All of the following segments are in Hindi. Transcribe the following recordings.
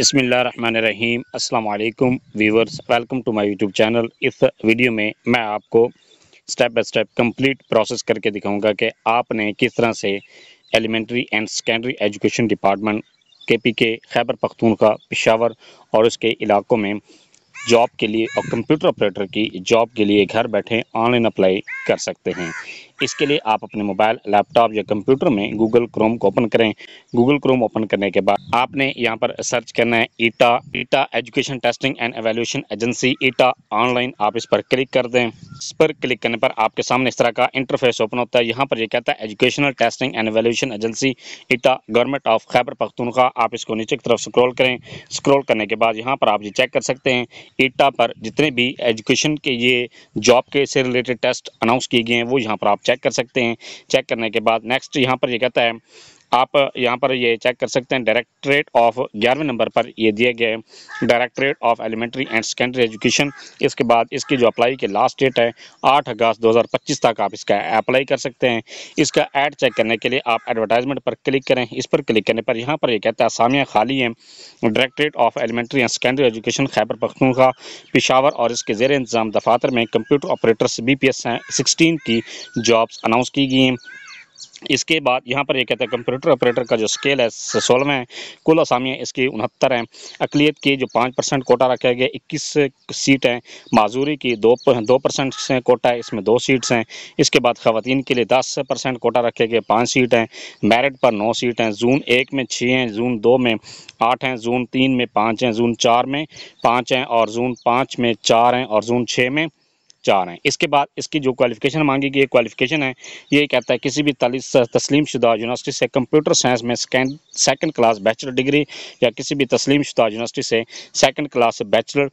बिस्मिल्लाहिर्रहमानिर्रहीम। अस्सलाम वालेकुम viewers, welcome to my YouTube channel. इस वीडियो में मैं आपको step by step complete process करके दिखाऊंगा कि आपने किस तरह से elementary and secondary education department KPK Khyber Pakhtunkhwa Peshawar और उसके इलाकों में जॉब के लिए और कंप्यूटर ऑपरेटर की जॉब के लिए घर बैठे ऑनलाइन अप्लाई कर सकते हैं। इसके लिए आप अपने मोबाइल, लैपटॉप या कंप्यूटर में गूगल क्रोम को ओपन करें। गूगल क्रोम ओपन करने के बाद आपने यहाँ पर सर्च करना है ETEA education testing and evaluation agency ETEA online. आप इस पर क्लिक कर दें। इस पर क्लिक करने पर आपके सामने इस तरह का इंटरफेस ओपन होता है। यहाँ पर ये कहता है educational testing and evaluation agency eta government of Khyber Pakhtunkhwa. आप इसको नीचे की तरफ स्क्रॉल करें। स्क्रॉल करने के बाद यहाँ पर आप ये चेक कर सकते हैं ईटा पर जितने भी एजुकेशन के ये जॉब के से रिलेटेड टेस्ट अनाउंस किए गए हैं वो यहाँ पर आप चेक कर सकते हैं। चेक करने के बाद नेक्स्ट यहाँ पर ये कहता है आप यहाँ पर ये चेक कर सकते हैं डायरेक्टरेट ऑफ 11वें नंबर पर ये दिए गए directorate of elementary and secondary education. इसके बाद इसकी जो अप्लाई की लास्ट डेट है 8 अगस्त 2025 तक आप इसका अप्लाई कर सकते हैं। इसका ऐड चेक करने के लिए आप एडवर्टाइजमेंट पर क्लिक करें। इस पर क्लिक करने पर यहाँ पर ये कहता है असामियाँ खाली हैं directorate of elementary and secondary education Khyber Pakhtunkhwa Peshawar और इसके ज़ेर इंतज़ाम दफातर में कंप्यूटर ऑपरेटर्स BPS 16 की जॉब्स अनाउंस की गई हैं। इसके बाद यहाँ पर ये कहता है कंप्यूटर ऑपरेटर का जो स्केल है 16 है। कुल असामियाँ इसकी 69 हैं। अकलियत की जो 5% कोटा रखा गया 21 सीट हैं। माजूरी की 2% से कोटा है, इसमें 2 सीट्स हैं। इसके बाद ख़वातीन के लिए 10% कोटा रखे गए 5 सीट हैं। मेरिट पर 9 सीट हैं। जून 1 में 6 हैं, जून 2 में 8 हैं, जून 3 में 5 हैं, जून 4 में 5 हैं और जून 5 में 4 हैं और जून 6 में 4 हैं। इसके बाद इसकी जो क्वालिफिकेशन मांगी गई क्वालिफिकेशन है ये कहता है किसी भी तस्लीम शुदा यूनिवर्सिटी से कंप्यूटर साइंस में सेकंड क्लास बैचलर डिग्री या किसी भी तस्लीम शुदा यूनिवर्सिटी से सेकंड क्लास बैचलर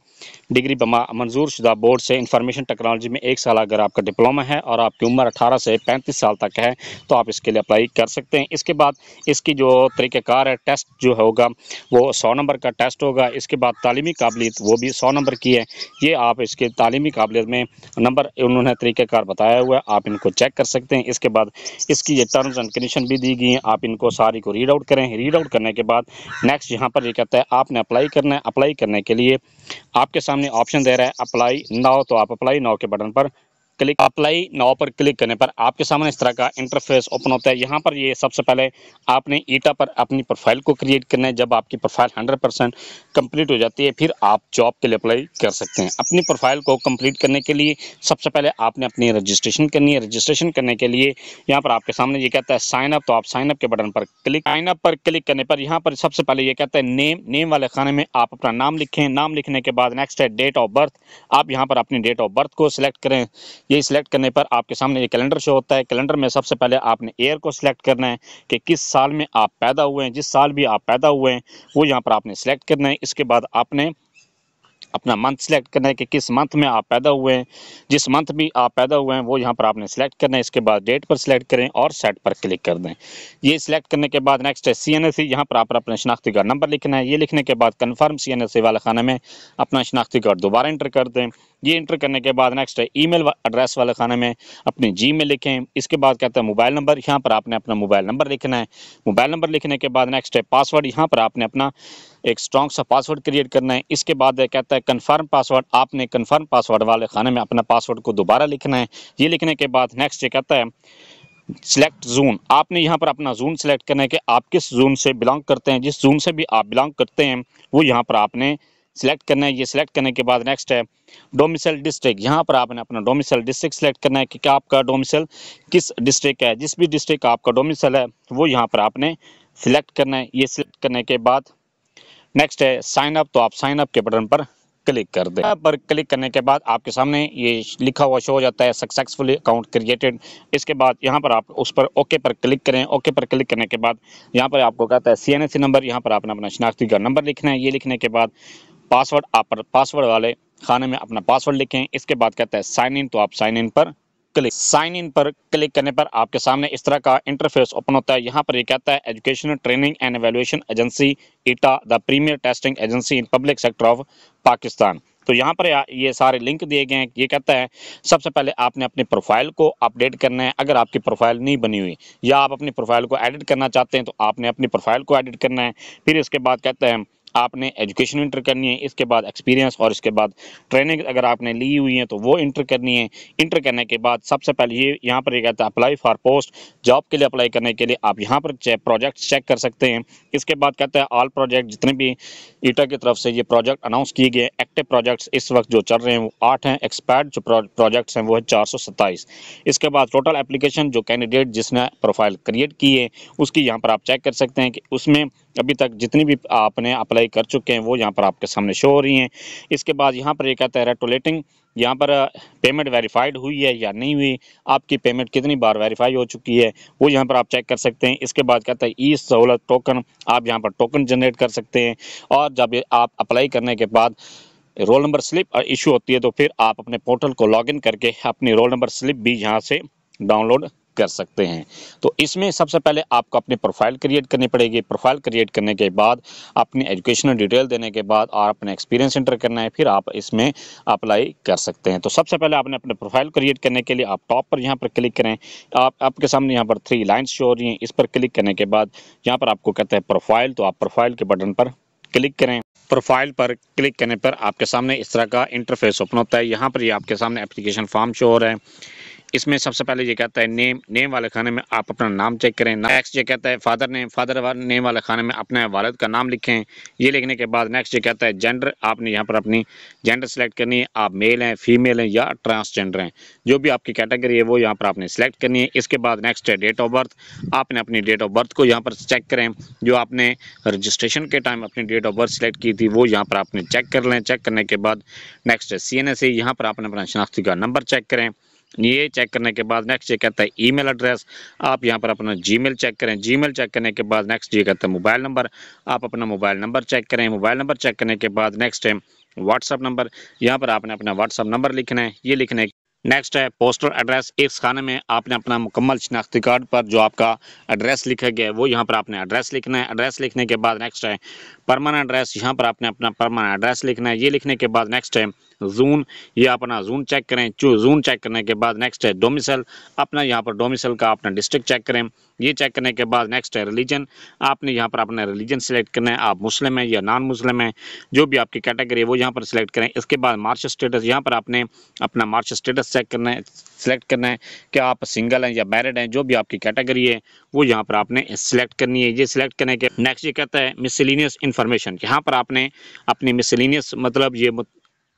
डिग्री मंजूर शुदा बोर्ड से इंफॉर्मेशन टेक्नोलॉजी में 1 साल अगर आपका डिप्लोमा है और आपकी उम्र 18 से 35 साल तक है तो आप इसके लिए अप्लाई कर सकते हैं। इसके बाद इसकी जो तरीक़ाकार है टेस्ट जो होगा वो 100 नंबर का टेस्ट होगा। इसके बाद तालीमी काबिलियत वो भी 100 नंबर की है। ये आप इसके तालीमी काबिलियत में नंबर उन्होंने तरीक़ाकार बताया हुआ है, आप इनको चेक कर सकते हैं। इसके बाद इसकी ये टर्म्स एंड कंडीशन भी दी गई हैं, आप इनको सारी को रीड आउट करें। रीड आउट करने के बाद नेक्स्ट यहाँ पर ये कहता है आपने अप्लाई करना है। अप्लाई करने के लिए आपके सामने ऑप्शन दे रहा है अप्लाई नाउ, तो आप अप्लाई नाउ के बटन पर क्लिक अप्लाई नाउ पर क्लिक करने पर आपके सामने इस तरह का इंटरफेस ओपन होता है। यहाँ पर ये सबसे पहले आपने ईटा पर अपनी प्रोफाइल को क्रिएट करना है। जब आपकी प्रोफाइल 100% कंप्लीट हो जाती है फिर आप जॉब के लिए अप्लाई कर सकते हैं। अपनी प्रोफाइल को कंप्लीट करने के लिए सबसे पहले आपने अपनी रजिस्ट्रेशन करनी है। रजिस्ट्रेशन करने के लिए यहाँ पर आपके सामने ये कहता है साइन अप, तो आप साइन अप के बटन पर साइन अप पर क्लिक करने पर यहाँ पर सबसे पहले ये कहता है नेम वाले खाने में आप अपना नाम लिखें। नाम लिखने के बाद नेक्स्ट है डेट ऑफ बर्थ। आप यहाँ पर अपनी डेट ऑफ बर्थ को सिलेक्ट करें। ये सिलेक्ट करने पर आपके सामने ये कैलेंडर शो होता है। कैलेंडर में सबसे पहले आपने ईयर को सिलेक्ट करना है कि किस साल में आप पैदा हुए हैं। जिस साल भी आप पैदा हुए हैं वो यहाँ पर आपने सिलेक्ट करना है। इसके बाद आपने अपना मंथ सेलेक्ट करना है कि किस मंथ में आप पैदा हुए हैं। जिस मंथ भी आप पैदा हुए हैं वो यहाँ पर आपने सेलेक्ट करना है। इसके बाद डेट पर सिलेक्ट करें और सेट पर क्लिक कर दें। ये सिलेक्ट करने के बाद नेक्स्ट है CNSE। यहाँ पर आप अपना शनाख्ती कार्ड नंबर लिखना है। ये लिखने के बाद कन्फर्म CNSE वाले खाने में अपना शनाख्ती कार्ड दोबारा इंटर कर दें। ये इंटर करने के बाद नेक्स्ट है ईमेल एड्रेस वाले खाने में अपनी Gmail लिखें। इसके बाद कहता है मोबाइल नंबर, यहाँ पर आपने अपना मोबाइल नंबर लिखना है। मोबाइल नंबर लिखने के बाद नेक्स्ट है पासवर्ड, यहाँ पर आपने अपना एक स्ट्रॉन्ग सा पासवर्ड क्रिएट करना है। इसके बाद कहता है कन्फर्म पासवर्ड, आपने कन्फर्म पासवर्ड वाले खाने में अपना पासवर्ड को दोबारा लिखना है। ये लिखने के बाद नेक्स्ट ये कहता है सिलेक्ट जोन, आपने यहाँ पर अपना जोन सेलेक्ट करना है कि आप किस जोन से बिलोंग करते हैं। जिस जोन से भी आप बिलोंग करते हैं वो यहाँ पर आपने सिलेक्ट करना है। ये सिलेक्ट करने के बाद नेक्स्ट है डोमिसाइल डिस्ट्रिक्ट, यहाँ पर आपने अपना डोमिसाइल डिस्ट्रिक्ट सेलेक्ट करना है कि क्या आपका डोमिसाइल किस डिस्ट्रिक्ट है। जिस भी डिस्ट्रिक्ट का आपका डोमिसाइल है वो यहाँ पर आपने सिलेक्ट करना है। ये सिलेक्ट करने के बाद नेक्स्ट है साइन अप, तो आप साइन अप के बटन पर क्लिक कर दें। पर क्लिक करने के बाद आपके सामने ये लिखा हुआ शो हो जाता है सक्सेसफुली अकाउंट क्रिएटेड। इसके बाद यहाँ पर आप उस पर ओके पर क्लिक करें। ओके पर क्लिक करने के बाद यहाँ पर आपको कहता है CNSE नंबर, यहाँ पर आपने अपना शनाख्ती कार्ड नंबर लिखना है। ये लिखने के बाद पासवर्ड, आप पासवर्ड वाले खाने में अपना पासवर्ड लिखें। इसके बाद कहता है साइन इन, तो आप साइन इन पर साइन इन पर क्लिक करने पर आपके सामने इस तरह का इंटरफेस ओपन होता है। यहाँ पर ये कहता है educational training and evaluation agency ETA the premier testing agency in public sector of Pakistan. तो यहाँ पर ये सारे लिंक दिए गए हैं। ये कहता है सबसे पहले आपने अपनी प्रोफाइल को अपडेट करना है। अगर आपकी प्रोफाइल नहीं बनी हुई या आप अपनी प्रोफाइल को एडिट करना चाहते हैं तो आपने अपनी प्रोफाइल को एडिट करना है। फिर इसके बाद कहता है आपने एजुकेशन इंटर करनी है, इसके बाद एक्सपीरियंस और इसके बाद ट्रेनिंग अगर आपने ली हुई है तो वो इंटर करनी है। इंटर करने के बाद सबसे पहले ये यहाँ पर ये कहता है अप्लाई फॉर पोस्ट, जॉब के लिए अप्लाई करने के लिए आप यहाँ पर प्रोजेक्ट चेक कर सकते हैं। इसके बाद कहता है ऑल प्रोजेक्ट, जितने भी ईटा की तरफ से ये प्रोजेक्ट अनाउंस किए गए एक्टिव प्रोजेक्ट्स इस वक्त जो चल रहे हैं वो 8 हैं, एक्सपायर्ड जो प्रोजेक्ट्स हैं वो है 427। इसके बाद टोटल एप्लीकेशन जो कैंडिडेट जिसने प्रोफाइल क्रिएट की है उसकी यहाँ पर आप चेक कर सकते हैं कि उसमें अभी तक जितनी भी आपने अप्लाई कर चुके हैं वो यहाँ पर आपके सामने शो हो रही हैं। इसके बाद यहाँ पर ये कहता है रेटोलेटिंग, यहाँ पर पेमेंट वेरीफाइड हुई है या नहीं हुई, आपकी पेमेंट कितनी बार वेरीफाई हो चुकी है वो यहाँ पर आप चेक कर सकते हैं। इसके बाद कहता है ई सहूलत टोकन, आप यहाँ पर टोकन जनरेट कर सकते हैं। और जब आप अप्लाई करने के बाद रोल नंबर स्लिप इशू होती है तो फिर आप अपने पोर्टल को लॉगिन करके अपनी रोल नंबर स्लिप भी यहाँ से डाउनलोड कर सकते हैं। तो इसमें सबसे पहले आपको अपनी प्रोफाइल क्रिएट करनी पड़ेगी। प्रोफाइल क्रिएट करने के बाद अपनी एजुकेशनल डिटेल देने के बाद और अपने एक्सपीरियंस एंटर करना है, फिर आप इसमें अप्लाई कर सकते हैं। तो सबसे पहले आपने अपने प्रोफाइल क्रिएट करने के लिए आप टॉप पर यहाँ पर क्लिक करें। आपके सामने यहाँ पर 3 लाइन्स शो हो रही हैं, इस पर क्लिक करने के बाद यहाँ पर आपको कहते हैं प्रोफाइल, तो आप प्रोफाइल के बटन पर क्लिक करें। प्रोफाइल पर क्लिक करने पर आपके सामने इस तरह का इंटरफेस ओपन होता है। यहाँ पर ये आपके सामने एप्लीकेशन फॉर्म शो हो रहा है। इसमें सबसे पहले ये कहता है नेम वाले खाने में आप अपना नाम चेक करें। नेक्स्ट ये कहता है फादर नेम वाले खाने में अपने वालिद का नाम लिखें। ये लिखने के बाद नेक्स्ट ये कहता है जेंडर, आपने यहाँ पर अपनी जेंडर सेलेक्ट करनी है, आप मेल हैं, फीमेल हैं या ट्रांसजेंडर हैं, जो भी आपकी कैटेगरी है वो यहाँ पर आपने सेलेक्ट करनी है। इसके बाद नेक्स्ट है डेट ऑफ बर्थ, आपने अपनी डेट ऑफ बर्थ को यहाँ पर चेक करें। जो आपने रजिस्ट्रेशन के टाइम अपनी डेट ऑफ बर्थ सेलेक्ट की थी वो यहाँ पर आपने चेक कर लें। चेक करने के बाद नेक्स्ट है CNSE, यहाँ पर आपने अपना शनाख्ती का नंबर चेक करें। ये चेक करने के बाद नेक्स्ट ये कहता है ईमेल एड्रेस, आप यहाँ पर अपना जीमेल चेक करें। जीमेल चेक करने के बाद नेक्स्ट ये कहता है मोबाइल नंबर, आप अपना मोबाइल नंबर चेक करें। मोबाइल नंबर चेक करने के बाद नेक्स्ट है व्हाट्सअप नंबर, यहाँ पर आपने अपना व्हाट्सअप नंबर लिखना है। ये लिखने नेक्स्ट है पोस्टल एड्रेस, इस खाने में आपने अपना मुकम्मल शनाख्ती कार्ड पर जो आपका एड्रेस लिखा गया है वो यहाँ पर आपने एड्रेस लिखना है। एड्रेस लिखने के बाद नेक्स्ट है परमानेंट एड्रेस, यहाँ पर आपने अपना परमानेंट एड्रेस लिखना है। ये लिखने के बाद नेक्स्ट है जून, ये अपना जून चेक करें। जून चेक करने के बाद नेक्स्ट है डोमिसाइल, अपना यहाँ पर डोमिसाइल का अपना डिस्ट्रिक्ट चेक करें। ये चेक करने के बाद नेक्स्ट है रिलीजन, आपने यहाँ पर अपना रिलीजन सेलेक्ट करना है, आप मुस्लिम हैं या नॉन मुस्लिम हैं, जो भी आपकी कैटेगरी है वो यहाँ पर सिलेक्ट करें। इसके बाद मार्च स्टेटस, यहाँ पर आपने अपना मार्च स्टेटस चेक करना है, सिलेक्ट करना है कि आप सिंगल हैं या मैरिड हैं, जो भी आपकी कैटेगरी है वो यहाँ पर आपने सिलेक्ट करनी है। ये सिलेक्ट करने के नेक्स्ट ये कहता है मिसलेनियस इन्फॉर्मेशन, यहाँ पर आपने अपनी मिसलेनियस मतलब ये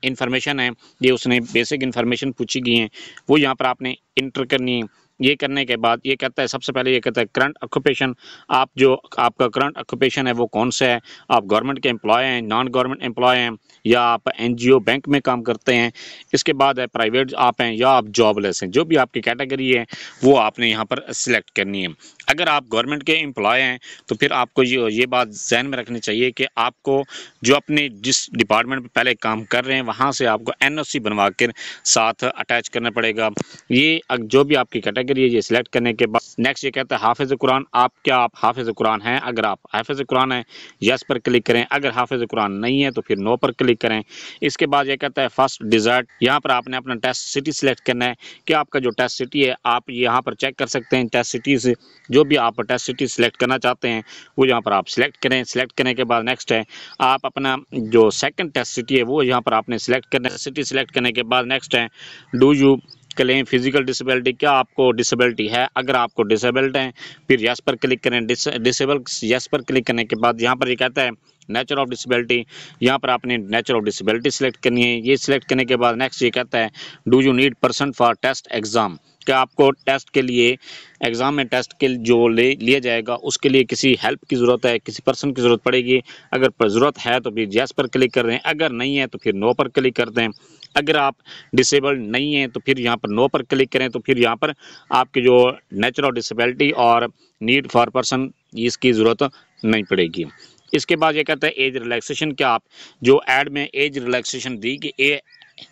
इन्फॉर्मेशन है, ये उसने बेसिक इन्फॉर्मेशन पूछी गई हैं वो यहाँ पर आपने इंटर करनी है। ये करने के बाद ये कहता है सबसे पहले ये कहता है करंट ऑक्यूपेशन, आप जो आपका करंट ऑक्यूपेशन है वो कौन सा है, आप गवर्नमेंट के एम्प्लॉय हैं, नॉन गवर्नमेंट एम्प्लॉय हैं या आप NGO बैंक में काम करते हैं। इसके बाद है प्राइवेट आप हैं या आप जॉबलेस हैं, जो भी आपकी कैटेगरी है वो आपने यहाँ पर सिलेक्ट करनी है। अगर आप गवर्नमेंट के एम्प्लॉय हैं तो फिर आपको ये बात जहन में रखनी चाहिए कि आपको जो अपने जिस डिपार्टमेंट में पहले काम कर रहे हैं वहाँ से आपको NOC बनवा कर साथ अटैच करना पड़ेगा। ये जो भी आपकी कैटेगरी ये सिलेक्ट करने के बाद नेक्स्ट ये कहता है हाफिज कुरान, आप हाफिज कुरान हैं, अगर आप हाफिज कुरान हैं यस पर क्लिक करें, अगर हाफिज कुरान नहीं है तो फिर नो पर क्लिक करें। इसके बाद ये कहता है फर्स्ट डिजर्ट, यहाँ पर आपने अपना टेस्ट सिटी सिलेक्ट करना है कि आपका जो टेस्ट सिटी है आप यहाँ पर चेक कर सकते हैं। टेस्ट सिटी से जो भी आप टेस्ट सिटी सिलेक्ट करना चाहते हैं वो यहाँ पर आप सिलेक्ट करें। सिलेक्ट करने के बाद नेक्स्ट है आप अपना जो सेकंड टेस्ट सिटी है वो यहाँ पर आपने सिलेक्ट करना है। सिटी सिलेक्ट करने के बाद नेक्स्ट है do you claim physical disability, क्या आपको डिसेबिलिटी है, अगर आपको डिसेबल्ड हैं फिर यस पर क्लिक करें। डिसेबल यस पर क्लिक करने के बाद यहाँ पर ये कहता है नेचर ऑफ डिसेबिलिटी, यहाँ पर आपने नेचर ऑफ डिसेबिलिटी सिलेक्ट करनी है। ये सिलेक्ट करने के बाद नेक्स्ट ये कहता है do you need person for test exam, क्या आपको टेस्ट के लिए एग्ज़ाम में टेस्ट के जो लिया जाएगा उसके लिए किसी हेल्प की ज़रूरत है, किसी पर्सन की ज़रूरत पड़ेगी। अगर ज़रूरत है तो फिर यस पर क्लिक कर दें, अगर नहीं है तो फिर नो पर क्लिक कर दें। अगर आप डिसेबल्ड नहीं हैं तो फिर यहाँ पर नो पर क्लिक करें। तो फिर यहाँ पर आपके जो नेचर ऑफ डिसेबिलिटी और नीड फॉर पर्सन इसकी ज़रूरत नहीं पड़ेगी। इसके बाद ये कहता है एज रिलैक्सेशन, क्या आप जो ऐड में एज रिलैक्सेशन दी कि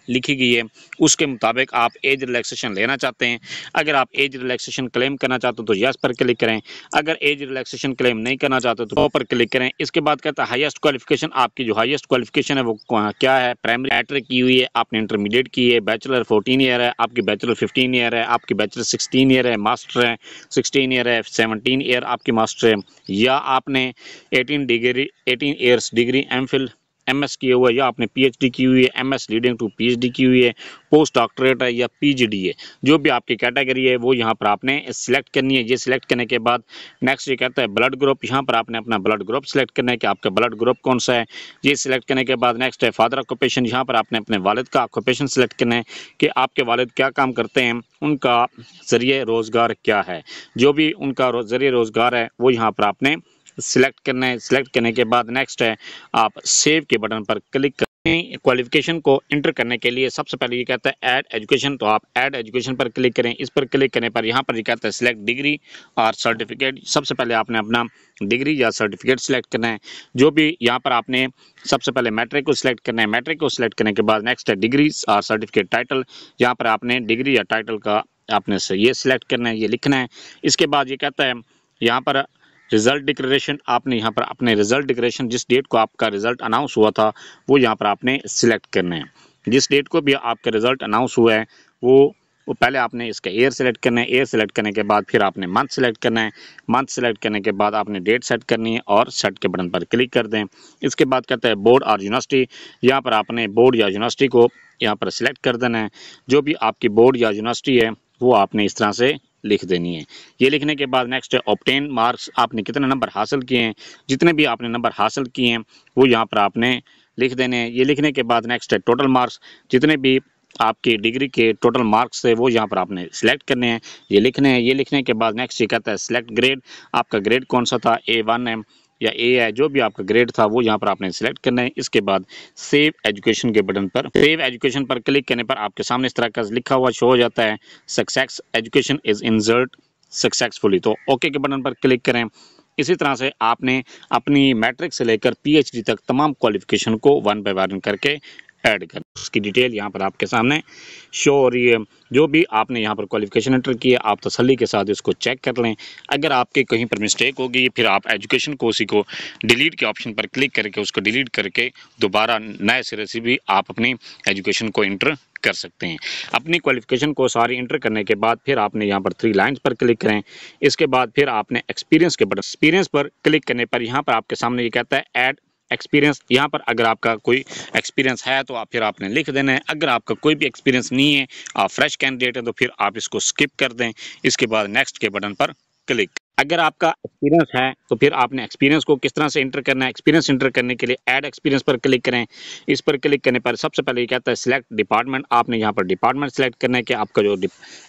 लिखी गई है उसके मुताबिक आप एज रिलैक्सेशन लेना चाहते हैं। अगर आप एज रिलैक्सेशन क्लेम करना चाहते हो तो यस पर क्लिक करें। अगर एज रिलैक्सेशन क्लेम नहीं करना चाहते तो नो पर क्लिक करें। इसके बाद कहता है हाईएस्ट क्वालिफिकेशन, आपकी जो हाईएस्ट क्वालिफिकेशन है वो क्या है। प्राइमरी मैट्रिक की हुई है, आपने इंटरमीडिएट की है, बैचलर 14 ईयर है, आपकी बैचलर 15 ईयर है, आपकी बैचलर 16 ईयर है, मास्टर है 16 ईयर है, 17 ईयर आपकी मास्टर है, या आपने 18 ईयर्स डिग्री एमफिल एमएस किए हुआ है, या आपने पीएचडी की हुई है, एमएस लीडिंग टू पीएचडी की हुई है, पोस्ट डॉक्टरेट है या पीजीडी है, जो भी आपकी कैटेगरी है वो यहाँ पर आपने सिलेक्ट करनी है। ये सिलेक्ट करने के बाद नेक्स्ट ये कहता है ब्लड ग्रुप, यहाँ पर आपने अपना ब्लड ग्रुप सिलेक्ट करना है कि आपका ब्लड ग्रुप कौन सा है। ये सिलेक्ट करने के बाद नेक्स्ट है फादर ऑक्यूपेशन, यहाँ पर आपने अपने वालिद का ऑक्यूपेशन सिलेक्ट करना है कि आपके वालिद क्या काम करते हैं, उनका जरिए रोज़गार क्या है। जो भी उनका जरिए रोज़गार है वो यहाँ पर आपने सिलेक्ट करना है। सिलेक्ट करने के बाद नेक्स्ट है आप सेव के बटन पर क्लिक करें। क्वालिफिकेशन को इंटर करने के लिए सबसे पहले ये कहता है ऐड एजुकेशन, तो आप ऐड एजुकेशन पर क्लिक करें। इस पर क्लिक करने पर यहाँ पर ये कहता है सिलेक्ट डिग्री और सर्टिफिकेट। सबसे पहले आपने अपना डिग्री या सर्टिफिकेट सिलेक्ट करना है। जो भी यहाँ पर आपने सबसे पहले मैट्रिक को सिलेक्ट करना है। मैट्रिक को सिलेक्ट करने के बाद नेक्स्ट है डिग्री और सर्टिफिकेट टाइटल, यहाँ पर आपने डिग्री या टाइटल का आपने से ये सिलेक्ट करना है, ये लिखना है। इसके बाद ये कहता है यहाँ पर रिजल्ट डिक्लेरेशन, आपने यहाँ पर अपने रिजल्ट डिक्लेरेशन जिस डेट को आपका रिजल्ट अनाउंस हुआ था वो यहाँ पर आपने सिलेक्ट करना है। जिस डेट को भी आपका रिजल्ट अनाउंस हुआ है वो पहले आपने इसका ईयर सेलेक्ट करना है। ईयर सेलेक्ट करने के बाद फिर आपने मंथ सेलेक्ट करना है। मंथ सेलेक्ट करने के बाद आपने डेट सेट करनी है और सेट के बटन पर क्लिक कर दें। इसके बाद कहता है बोर्ड और यूनिवर्सिटी, यहाँ पर आपने बोर्ड या यूनिवर्सिटी को यहाँ पर सिलेक्ट कर देना है। जो भी आपकी बोर्ड या यूनिवर्सिटी है वो आपने इस तरह से लिख देनी है। ये लिखने के बाद नेक्स्ट है ऑब्टेन मार्क्स, आपने कितने नंबर हासिल किए हैं। जितने भी आपने नंबर हासिल किए हैं वो यहाँ पर आपने लिख देने हैं। ये लिखने के बाद नेक्स्ट है टोटल मार्क्स, जितने भी आपकी डिग्री के टोटल मार्क्स है वो यहाँ पर आपने सिलेक्ट करने हैं, ये लिखने हैं। ये लिखने के बाद नेक्स्ट ये कहता है सिलेक्ट ग्रेड, आपका ग्रेड कौन सा था, A1 है या ए है, जो भी आपका ग्रेड था वो यहाँ पर आपने सिलेक्ट करना है। इसके बाद सेव एजुकेशन के बटन पर सेव एजुकेशन पर क्लिक करने पर आपके सामने इस तरह का लिखा हुआ शो हो जाता है success education is insert successfully, तो ओके के बटन पर क्लिक करें। इसी तरह से आपने अपनी मैट्रिक से लेकर पीएचडी तक तमाम क्वालिफिकेशन को वन बाय वन करके ऐड कर, उसकी डिटेल यहाँ पर आपके सामने शो हो रही है। जो भी आपने यहाँ पर क्वालिफिकेशन एंटर की है आप तसल्ली के साथ इसको चेक कर लें। अगर आपके कहीं पर मिस्टेक होगी फिर आप एजुकेशन को उसी को डिलीट के ऑप्शन पर क्लिक करके उसको डिलीट करके दोबारा नए सिरे से भी आप अपनी एजुकेशन को इंटर कर सकते हैं। अपनी क्वालिफिकेशन को सारी इंटर करने के बाद फिर आपने यहाँ पर 3 लाइन्स पर क्लिक करें। इसके बाद फिर आपने एक्सपीरियंस के बटन एक्सपीरियंस पर क्लिक करने पर यहाँ पर आपके सामने ये कहता है ऐड एक्सपीरियंस। यहाँ पर अगर आपका कोई एक्सपीरियंस है तो आप फिर आपने लिख देना है। अगर आपका कोई भी एक्सपीरियंस नहीं है, आप फ्रेश कैंडिडेट हैं, तो फिर आप इसको स्किप कर दें। इसके बाद नेक्स्ट के बटन पर क्लिक। अगर आपका एक्सपीरियंस है तो फिर आपने एक्सपीरियंस को किस तरह से इंटर करना है। एक्सपीरियंस इंटर करने के लिए ऐड एक्सपीरियंस पर क्लिक करें। इस पर क्लिक करने पर सबसे पहले ये कहता है सिलेक्ट डिपार्टमेंट, आपने यहाँ पर डिपार्टमेंट सेलेक्ट करना है कि आपका जो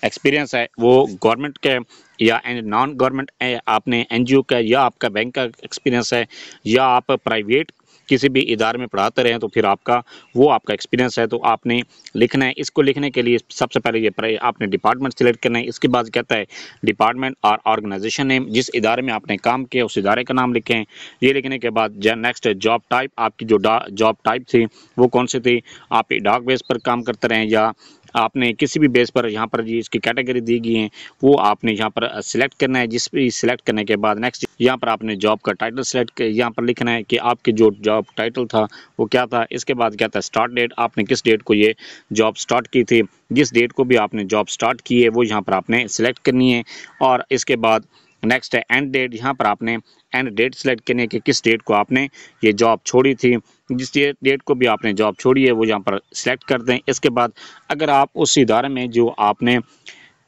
एक्सपीरियंस है वो गवर्नमेंट का या नॉन गवर्नमेंट आपने एनजीओ का या आपका बैंक का एक्सपीरियंस है या आप प्राइवेट किसी भी इदारे में पढ़ाते रहे तो फिर आपका वो आपका एक्सपीरियंस है तो आपने लिखना है। इसको लिखने के लिए सबसे पहले ये आपने डिपार्टमेंट सेलेक्ट करना है। इसके बाद कहता है डिपार्टमेंट और ऑर्गेनाइजेशन नेम, जिस इदारे में आपने काम किया उस इदारे का नाम लिखें। ये लिखने के बाद नेक्स्ट है जॉब टाइप, आपकी जो जॉब टाइप थी वो कौन सी थी, आप डाक बेस पर काम करते रहें या आपने किसी भी बेस पर यहाँ पर इसकी कैटेगरी दी गई है वो आपने यहाँ पर सिलेक्ट करना है। जिस भी सिलेक्ट करने के बाद नेक्स्ट यहाँ पर आपने जॉब का टाइटल सिलेक्ट यहाँ पर लिखना है कि आपके जो जॉब टाइटल था वो क्या था। इसके बाद क्या था स्टार्ट डेट, आपने किस डेट को ये जॉब स्टार्ट की थी। जिस डेट को भी आपने जॉब स्टार्ट की है वो यहाँ पर आपने सिलेक्ट करनी है। और इसके बाद नेक्स्ट है एंड डेट, यहाँ पर आपने एंड डेट सेलेक्ट करनी है कि किस डेट को आपने ये जॉब छोड़ी थी। जिस डेट को भी आपने जॉब छोड़ी है वो यहाँ पर सिलेक्ट कर दें। इसके बाद अगर आप उस इदारे में जो आपने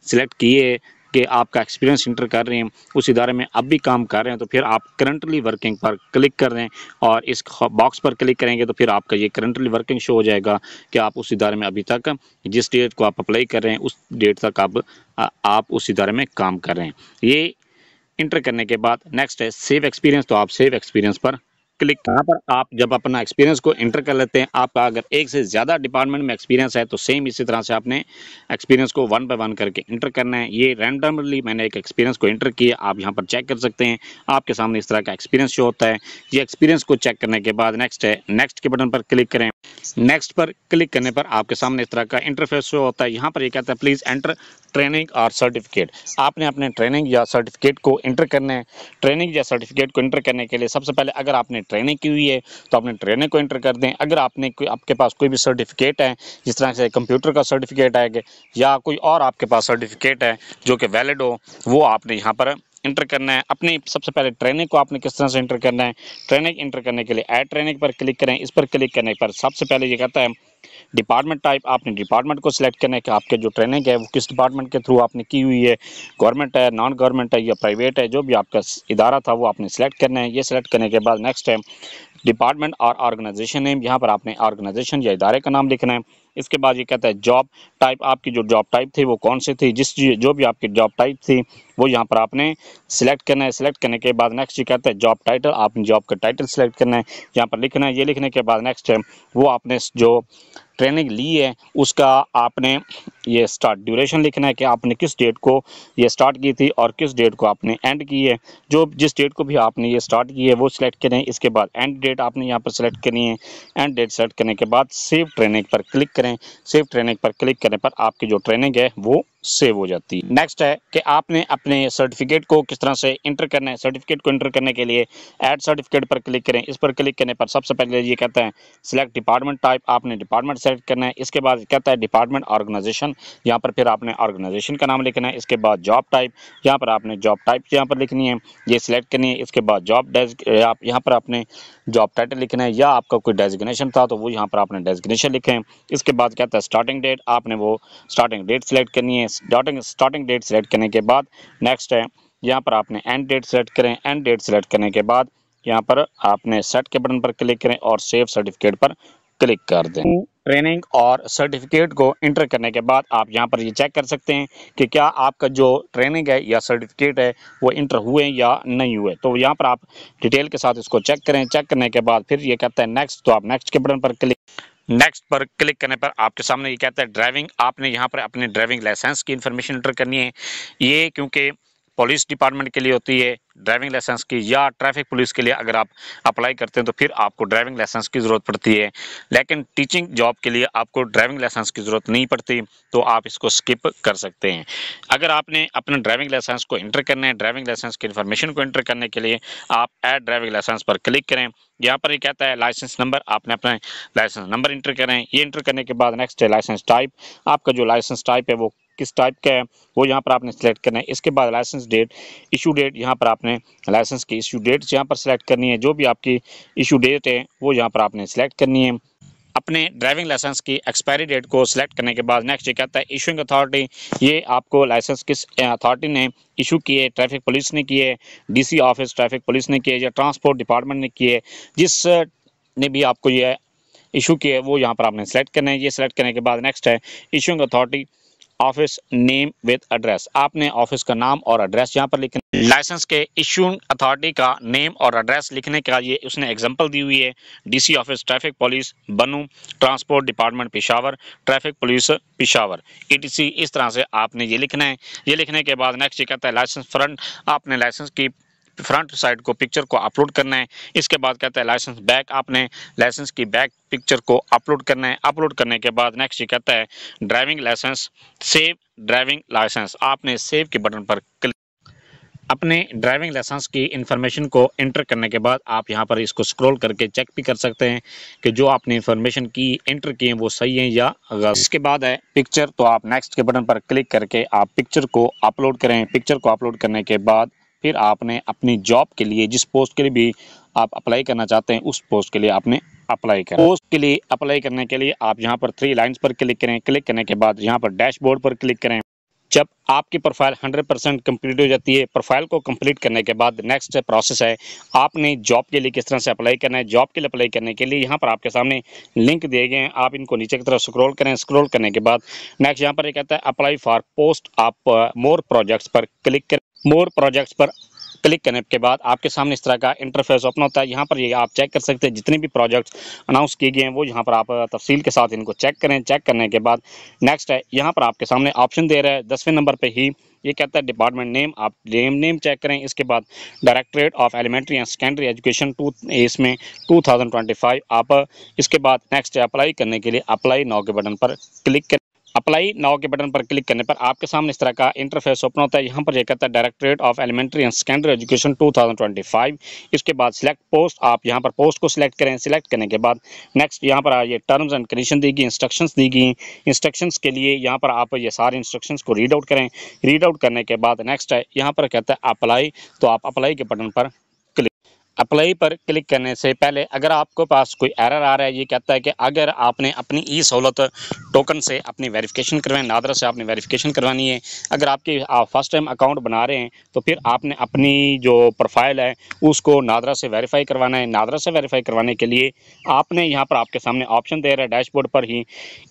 सिलेक्ट किए कि आपका एक्सपीरियंस इंटर कर रहे हैं उस इदारे में अब भी काम कर रहे हैं तो फिर आप करंटली वर्किंग पर क्लिक कर दें और इस बॉक्स पर क्लिक करेंगे तो फिर आपका ये करंटली वर्किंग शो हो जाएगा कि आप उस इदारे में अभी तक जिस डेट को आप अप्लाई कर रहे हैं उस डेट तक आप उस इदारे में काम कर रहे हैं। ये इंटर करने के बाद नेक्स्ट है सेव एक्सपीरियंस, तो आप सेव एक्सपीरियंस पर क्लिक करें। क्लिक। यहाँ पर आप जब अपना एक्सपीरियंस को एंटर कर लेते हैं, आपका अगर एक से ज़्यादा डिपार्टमेंट में एक्सपीरियंस है तो सेम इसी तरह से आपने एक्सपीरियंस को 1 बाय 1 करके एंटर करना है। ये रैंडमली मैंने एक एक्सपीरियंस को एंटर किया, आप यहाँ पर चेक कर सकते हैं, आपके सामने इस तरह का एक्सपीरियंस शो होता है। ये एक्सपीरियंस को चेक करने के बाद नेक्स्ट है, नेक्स्ट के बटन पर क्लिक करें। नेक्स्ट पर क्लिक करने पर आपके सामने इस तरह का इंटरफेस शो होता है। यहाँ पर ये कहता है प्लीज़ एंटर ट्रेनिंग और सर्टिफिकेट। आपने अपने ट्रेनिंग या सर्टिफिकेट को एंटर करना है। ट्रेनिंग या सर्टिफिकेट को एंटर करने के लिए सबसे पहले अगर आपने ट्रेनिंग की हुई है तो अपने ट्रेनिंग को एंटर कर दें। अगर आपके पास कोई भी सर्टिफिकेट है, जिस तरह से कंप्यूटर का सर्टिफिकेट है या कोई और आपके पास सर्टिफिकेट है जो कि वैलिड हो, वो आपने यहाँ पर इंटर करना है। अपनी सबसे पहले ट्रेनिंग को आपने किस तरह से इंटर करना है, ट्रेनिंग इंटर करने के लिए ऐड ट्रेनिंग पर क्लिक करें। इस पर क्लिक करने पर सबसे पहले ये कहता है डिपार्टमेंट टाइप, आपने डिपार्टमेंट को सिलेक्ट करना है कि आपके जो ट्रेनिंग है वो किस डिपार्टमेंट के थ्रू आपने की हुई है, गवर्नमेंट है, नॉन गवर्नमेंट है या प्राइवेट है, जो भी आपका इदारा था वो आपने सिलेक्ट करना है। ये सिलेक्ट करने के बाद नेक्स्ट है डिपार्टमेंट और ऑर्गेनाइजेशन नेम, यहाँ पर आपने ऑर्गेनाइजेशन या इदारे का नाम लिखना है। इसके बाद ये कहता है जॉब टाइप, आपकी जो जॉब टाइप थी वो कौन सी थी, जो भी आपकी जॉब टाइप थी वो यहाँ पर आपने सिलेक्ट करना है। सिलेक्ट करने के बाद नेक्स्ट ये कहता है जॉब टाइटल, आपने जॉब का टाइटल सिलेक्ट करना है, यहाँ पर लिखना है। ये लिखने के बाद नेक्स्ट है वो आपने जो ट्रेनिंग ली है उसका आपने ये स्टार्ट ड्यूरेशन लिखना है कि आपने किस डेट को ये स्टार्ट की थी और किस डेट को आपने एंड की है। जिस डेट को भी आपने ये स्टार्ट की है वो सिलेक्ट करें। इसके बाद एंड डेट आपने यहाँ पर सिलेक्ट करनी है। एंड डेट सेलेक्ट करने के बाद सेव ट्रेनिंग पर क्लिक करें। सेव ट्रेनिंग पर क्लिक करने पर आपकी जो ट्रेनिंग है वो सेव हो जाती है। नेक्स्ट है कि आपने अपने सर्टिफिकेट को किस तरह से इंटर करना है। सर्टिफिकेट को इंटर करने के लिए ऐड सर्टिफिकेट पर क्लिक करें। इस पर क्लिक करने पर सबसे पहले ये कहता है सिलेक्ट डिपार्टमेंट टाइप, आपने डिपार्टमेंट सेलेक्ट करना है। इसके बाद कहता है डिपार्टमेंट ऑर्गेनाइजेशन, यहाँ पर फिर आपने ऑर्गेनाइजेशन का नाम लिखना है। इसके बाद जॉब टाइप, यहाँ पर आपने जॉब टाइप यहाँ पर लिखनी है, ये सिलेक्ट करनी है। इसके बाद यहाँ पर आपने जॉब टाइटल लिखना है या आपका कोई डेजिग्नेशन था तो वो यहाँ पर आपने डेजिग्नेशन लिखें। इसके बाद कहता है स्टार्टिंग डेट, आपने वो स्टार्टिंग डेट सिलेक्ट करनी है। स्टार्टिंग डेट सिलेक्ट करने के बाद नेक्स्ट है यहाँ पर आपने एंड डेट सेलेक्ट करें। एंड डेट सेलेक्ट करने के बाद यहाँ पर आपने सेट के बटन पर क्लिक करें और सेव सर्टिफिकेट पर क्लिक कर दें। ट्रेनिंग और सर्टिफिकेट को इंटर करने के बाद आप यहाँ पर ये चेक कर सकते हैं कि क्या आपका जो ट्रेनिंग है या सर्टिफिकेट है वो इंटर हुए या नहीं हुए। तो यहाँ पर आप डिटेल के साथ इसको चेक करें। चेक करने के बाद फिर ये कहता है नेक्स्ट, तो आप नेक्स्ट के बटन पर नेक्स्ट पर क्लिक करने पर आपके सामने ये कहता है ड्राइविंग, आपने यहाँ पर अपने ड्राइविंग लाइसेंस की इन्फॉर्मेशन एंटर करनी है। ये क्योंकि पुलिस डिपार्टमेंट के लिए होती है ड्राइविंग लाइसेंस की, या ट्रैफिक पुलिस के लिए अगर आप अप्लाई करते हैं तो फिर आपको ड्राइविंग लाइसेंस की ज़रूरत पड़ती है। लेकिन टीचिंग जॉब के लिए आपको ड्राइविंग लाइसेंस की ज़रूरत नहीं पड़ती, तो आप इसको स्किप कर सकते हैं। अगर आपने अपने ड्राइविंग लाइसेंस को इंटर करना है, ड्राइविंग लाइसेंस की इन्फॉर्मेशन को इंटर करने के लिए आप ऐड ड्राइविंग लाइसेंस पर क्लिक करें। यहाँ पर ये कहता है लाइसेंस नंबर, आपने अपना लाइसेंस नंबर इंटर करें। ये इंटर करने के बाद नेक्स्ट है लाइसेंस टाइप, आपका जो लाइसेंस टाइप है वो किस टाइप का है वो यहाँ पर आपने सेलेक्ट करना है। इसके बाद लाइसेंस डेट, इशू डेट, यहाँ पर आपने लाइसेंस की इशू डेट यहाँ पर सेलेक्ट करनी है। जो भी आपकी इशू डेट है वो यहाँ पर आपने सेलेक्ट करनी है। अपने ड्राइविंग लाइसेंस की एक्सपायरी डेट को सिलेक्ट करने के बाद नेक्स्ट ये कहता है इशूइंग अथॉरिटी, ये आपको लाइसेंस किस अथॉरिटी ने इशू किए, ट्रैफिक पुलिस ने किए, डीसी ऑफिस ट्रैफिक पुलिस ने किए या ट्रांसपोर्ट डिपार्टमेंट ने किए, जिस ने भी आपको ये इशू किए वो यहाँ पर आपने सेलेक्ट करना है। ये सिलेक्ट करने के बाद नेक्स्ट है issuing authority office name with address, आपने ऑफिस का नाम और एड्रेस यहाँ पर लिखना। लाइसेंस के इशूइंग अथॉरिटी का नेम और एड्रेस लिखने का ये उसने एग्जांपल दी हुई है, डीसी ऑफिस ट्रैफिक पुलिस बनू, transport department Peshawar, traffic police Peshawar, etc. इस तरह से आपने ये लिखना है। ये लिखने के बाद नेक्स्ट ये कहता है लाइसेंस फ्रंट, आपने लाइसेंस की फ्रंट साइड को पिक्चर को अपलोड करना है। इसके बाद कहता है लाइसेंस बैक, आपने लाइसेंस की बैक पिक्चर को अपलोड करना है। अपलोड करने के बाद नेक्स्ट ये कहता है driving licence save driving licence, आपने सेव के बटन पर क्लिक। अपने ड्राइविंग लाइसेंस की इन्फॉर्मेशन को एंटर करने के बाद आप यहां पर इसको स्क्रॉल करके चेक भी कर सकते हैं कि जो आपने इन्फॉर्मेशन की एंटर की है वो सही है या गलत। इसके बाद है पिक्चर, तो आप नेक्स्ट के बटन पर क्लिक करके आप पिक्चर को अपलोड करें। पिक्चर को अपलोड करने के बाद फिर आपने अपनी जॉब के लिए जिस पोस्ट के लिए भी आप अप्लाई करना चाहते हैं उस पोस्ट के लिए आपने अप्लाई करें। पोस्ट के लिए अप्लाई करने के लिए आप यहाँ पर 3 लाइन्स पर क्लिक करें। क्लिक करने के बाद यहाँ पर डैशबोर्ड पर क्लिक करें। जब आपकी प्रोफाइल 100% कंप्लीट हो जाती है, प्रोफाइल को कंप्लीट करने के बाद नेक्स्ट प्रोसेस है आपने जॉब के लिए किस तरह से अप्लाई करना है। जॉब के लिए अप्लाई करने के लिए यहाँ पर आपके सामने लिंक दिए गए हैं, आप इनको नीचे की तरफ स्क्रॉल करें। स्क्रॉल करने के बाद नेक्स्ट यहाँ पर ये कहता है अप्लाई फॉर पोस्ट, आप मोर प्रोजेक्ट्स पर क्लिक करें। मोर प्रोजेक्ट्स पर क्लिक करने के बाद आपके सामने इस तरह का इंटरफेस ओपन होता है। यहाँ पर ये आप चेक कर सकते हैं जितने भी प्रोजेक्ट्स अनाउंस किए गए हैं वो यहाँ पर आप तफसील के साथ इनको चेक करें। चेक करने के बाद नेक्स्ट है, यहाँ पर आपके सामने ऑप्शन दे रहा है 10वें नंबर पे ही ये कहता है डिपार्टमेंट नेम, आप नेम चेक करें। इसके बाद directorate of elementary and secondary education इसमें 2025 आप इसके बाद नेक्स्ट है अप्लाई करने के लिए अप्लाई नाउ के बटन पर क्लिक करें। अप्लाई नाउ के बटन पर क्लिक करने पर आपके सामने इस तरह का इंटरफेस ओपन होता है। यहाँ पर यह कहता है directorate of elementary and secondary education 2025। इसके बाद सिलेक्ट पोस्ट, आप यहाँ पर पोस्ट को सिलेक्ट करें। सिलेक्ट करने के बाद नेक्स्ट यहाँ पर ये टर्म्स एंड कंडीशन दी गई, इंस्ट्रक्शंस दी गई। इंस्ट्रक्शंस के लिए यहाँ पर आप ये सारे इंस्ट्रक्शंस को रीड आउट करें। रीड आउट करने के बाद नेक्स्ट है यहाँ पर कहता है अप्लाई, तो आप अप्लाई के बटन पर अप्लाई पर क्लिक करने से पहले अगर आपके पास कोई एरर आ रहा है, ये कहता है कि अगर आपने अपनी ई सहूलत टोकन से अपनी वेरिफिकेशन करवाएं, नादरा से आपने वेरिफिकेशन करवानी है। अगर आपकी फर्स्ट टाइम अकाउंट बना रहे हैं तो फिर आपने अपनी जो प्रोफाइल है उसको नादरा से वेरीफाई करवाना है। नादरा से वेरीफाई करवाने के लिए आपने यहाँ पर आपके सामने ऑप्शन दे रहा है डैशबोर्ड पर ही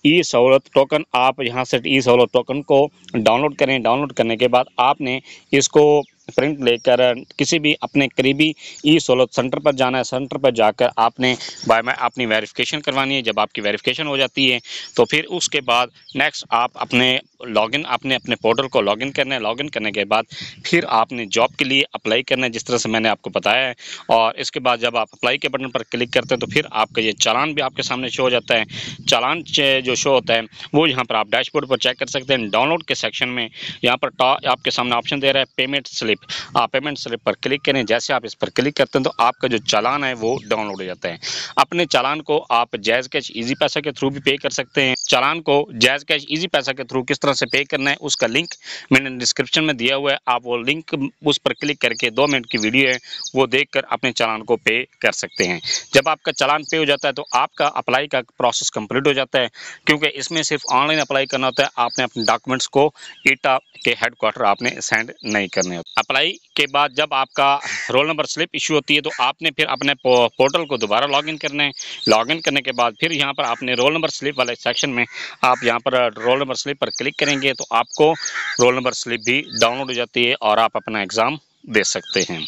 ई सहूलत टोकन, आप यहाँ से ई सहूलत टोकन को डाउनलोड करें। डाउनलोड करने के बाद आपने इसको प्रिंट लेकर किसी भी अपने करीबी ई सहूलत सेंटर पर जाना है। सेंटर पर जाकर आपने अपनी वेरिफिकेशन करवानी है। जब आपकी वेरिफिकेशन हो जाती है तो फिर उसके बाद नेक्स्ट आप अपने लॉगिन अपने पोर्टल को लॉगिन करना है। लॉगिन करने के बाद फिर आपने जॉब के लिए अप्लाई करना है जिस तरह से मैंने आपको बताया है। और इसके बाद जब आप अप्लाई के बटन पर क्लिक करते हैं तो फिर आपका ये चालान भी आपके सामने शो हो जाता है। चालान जो शो होता है वो यहाँ पर आप डैशबोर्ड पर चेक कर सकते हैं। डाउनलोड के सेक्शन में यहाँ पर आपके सामने ऑप्शन दे रहा है पेमेंट स्लिप, आप पेमेंट स्लिप पर क्लिक करें। जैसे आप इस पर क्लिक करते हैं तो आपका जो चालान है वो डाउनलोड हो जाता है। अपने चालान को आप जैज़ कैश इजी पैसा के थ्रू भी पे कर सकते हैं। चालान को जैज़ कैश इजी पैसा के थ्रू किस तरह से पे करना है उसका लिंक मैंने डिस्क्रिप्शन में दिया हुआ है। आप वो लिंक उस पर क्लिक करके 2 मिनट की वीडियो है वो देखकर अपने चालान को पे कर सकते हैं। जब आपका चालान पे हो जाता है तो आपका अप्लाई का प्रोसेस कंप्लीट हो जाता है, क्योंकि इसमें सिर्फ ऑनलाइन अप्लाई करना होता है। आपने अपने डॉक्यूमेंट्स को ईटा के हेडक्वार्टर आपने सेंड नहीं करने होते। अप्लाई के बाद जब आपका रोल नंबर स्लिप इशू होती है तो आपने फिर अपने पोर्टल को दोबारा लॉगिन करना है। लॉगिन करने के बाद फिर यहाँ पर आपने रोल नंबर स्लिप वाले सेक्शन में आप यहाँ पर रोल नंबर स्लिप पर क्लिक करेंगे तो आपको रोल नंबर स्लिप भी डाउनलोड हो जाती है और आप अपना एग्ज़ाम दे सकते हैं।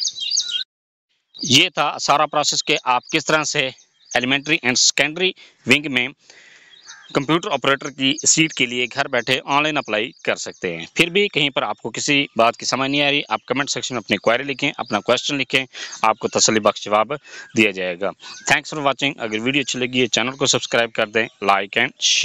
ये था सारा प्रोसेस कि आप किस तरह से एलिमेंट्री एंड सेकेंडरी विंग में कंप्यूटर ऑपरेटर की सीट के लिए घर बैठे ऑनलाइन अप्लाई कर सकते हैं। फिर भी कहीं पर आपको किसी बात की समझ नहीं आ रही, आप कमेंट सेक्शन में अपनी क्वेरी लिखें, अपना क्वेश्चन लिखें, आपको तसल्ली बख्श जवाब दिया जाएगा। Thanks for watching. अगर वीडियो अच्छी लगी है चैनल को सब्सक्राइब कर दें, लाइक एंड शेयर।